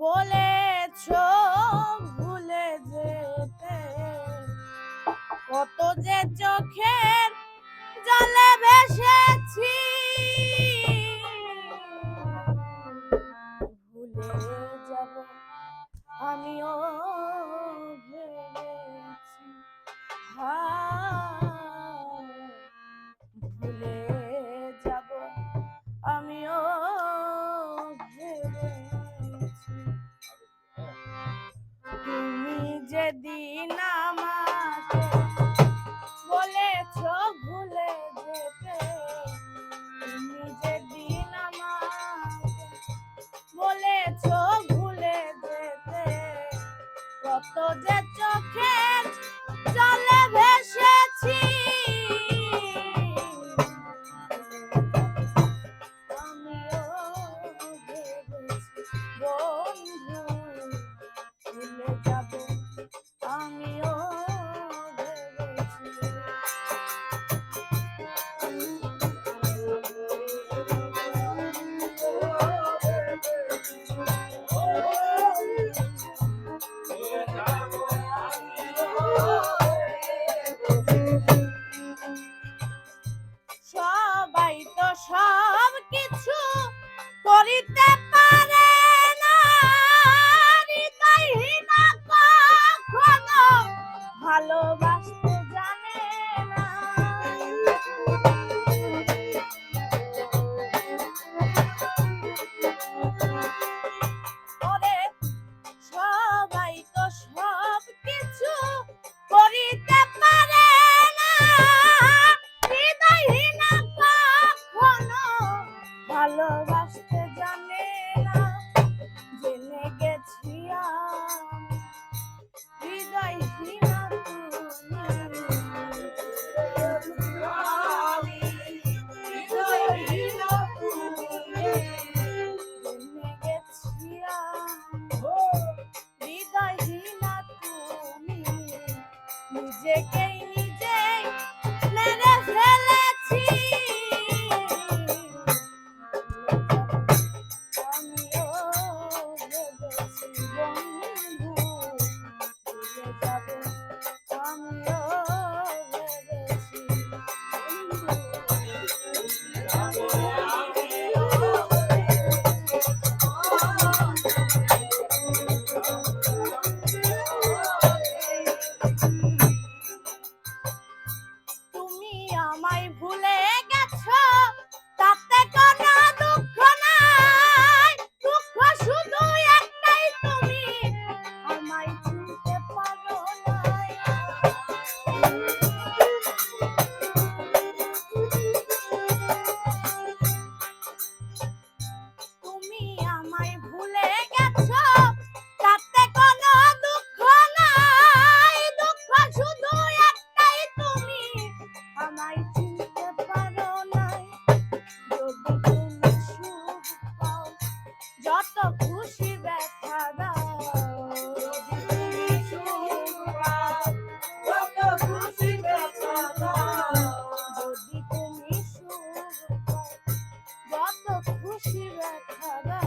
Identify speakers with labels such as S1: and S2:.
S1: বলেছো ভুলে যেতে, কত যে চোখের জলে ভেসেছি, ভুলে যাব আমিও ভেবেছি, ভুলে যাব আমিও ভেবেছি। তুমি যেদিন আমাকে বলেছো ভুলে যেতে, তুমি যেদিন আমাকে বলেছো ভুলে যেতে, কত যে চোখের জলে ভেসেছি, আমিও ভেবেছি বন্ধু ভুলে যাব আমিও ভেবেছি। সবাই তো সব কিছু করিতে পারে না, হৃদয়হীনা কখনো ভালোবাসতে জানে না। ওরে সবাই তো সব কিছু করিতে পারে না, হৃদয়হীনা কখনো ভালোবাসতে জানে না। জেনে গেছি আমি হৃদয়হীনা তুমি, জেনে গেছি হৃদয়হীনা তুমি, নিজেকেই নিজেই মেরে ফেলেছি, আমিও ভেবেছি বন্ধু ভুলে যাব আমিও ভেবেছি তুমি আমায় ভুলে গেছো, তাতে কোনো দুঃখ নাই, দুঃখ শুধু একটাই তুমি আমায় চিনতে পারো নাই। তুমি আমায় ভুলে গেছো, তাতে কোনো দুঃখ নাই, দুঃখ শুধু একটাই তুমি আমায় চিনতে পারো নাই। যদি তুমি সুখ পাও যত খুশি ব্যথা দাও, যদি তুমি সুখ পাও যত খুশি ব্যথা দাও, যদি তুমি সুখ পাও যত খুশি ব্যথা দাও।